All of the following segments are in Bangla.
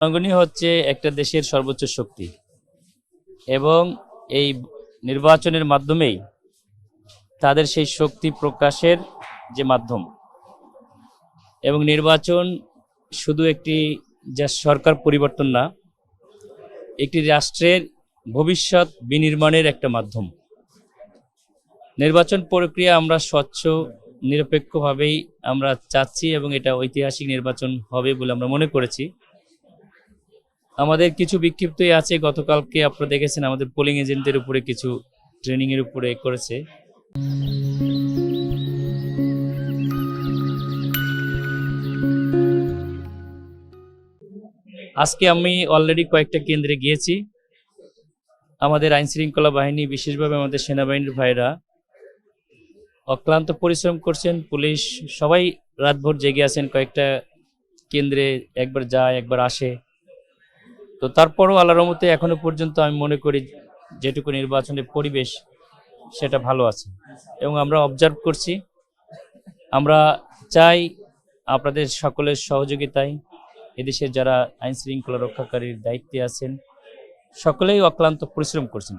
জনগণই হচ্ছে একটা দেশের সর্বোচ্চ শক্তি এবং এই নির্বাচনের মাধ্যমেই তাদের সেই শক্তি প্রকাশের যে মাধ্যম। এবং নির্বাচন শুধু একটি যা সরকার পরিবর্তন না, একটি রাষ্ট্রের ভবিষ্যৎ বিনির্মাণের একটা মাধ্যম। নির্বাচন প্রক্রিয়া আমরা স্বচ্ছ নিরপেক্ষভাবেই আমরা চাচ্ছি এবং এটা ঐতিহাসিক নির্বাচন হবে বলে আমরা মনে করেছি। আমাদের কিছু বিক্ষিপ্তই আছে, গতকালকে আপনারা দেখেছেন আমাদের পোলিং এজেন্টদের উপরে কিছু ট্রেনিংয়ের উপরে করেছে। আজকে আমি অলরেডি কয়েকটা কেন্দ্রে গিয়েছি। আমাদের আইন শৃঙ্খলা বাহিনী, বিশেষভাবে আমাদের সেনাবাহিনীর ভাইরা অক্লান্ত পরিশ্রম করছেন, পুলিশ সবাই রাতভর জেগে আছেন। কয়েকটা কেন্দ্রে একবার যায় একবার আসে। তো তারপরও আল্লাহর রহমতে এখনো পর্যন্ত আমি মনে করি যেটুকু নির্বাচনের পরিবেশ সেটা ভালো আছে এবং আমরা অবজার্ভ করছি। আমরা চাই আপনাদের সকলের সহযোগিতায় এদেশের যারা আইন শৃঙ্খলা রক্ষাকারীর দায়িত্বে আছেন সকলেই অক্লান্ত পরিশ্রম করছেন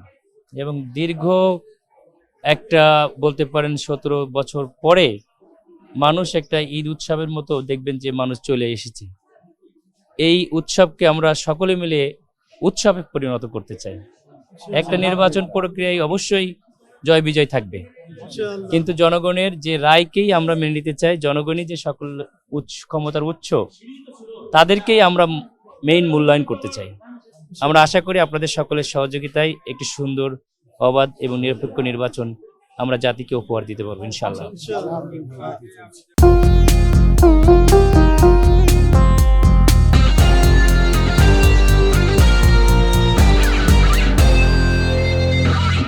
এবং দীর্ঘ একটা বলতে পারেন 17 বছর পরে মানুষ একটা ঈদ উৎসবের মতো দেখবেন যে মানুষ চলে এসেছে। এই উৎসবকে আমরা সকলে মিলে উৎসবে পরিণত করতে চাই। একটা নির্বাচন প্রক্রিয়ায় অবশ্যই জয় বিজয় থাকবে, কিন্তু জনগণের যে রায়কেই আমরা মেনে নিতে চাই। জনগণই যে সকল ক্ষমতার উৎস, তাদেরকেই আমরা মেইন মূল্যায়ন করতে চাই। আমরা আশা করি আপনাদের সকলের সহযোগিতায় একটি সুন্দর, অবাধ এবং নিরপেক্ষ নির্বাচন আমরা জাতিকে উপহার দিতে পারবো ইনশাআল্লাহ।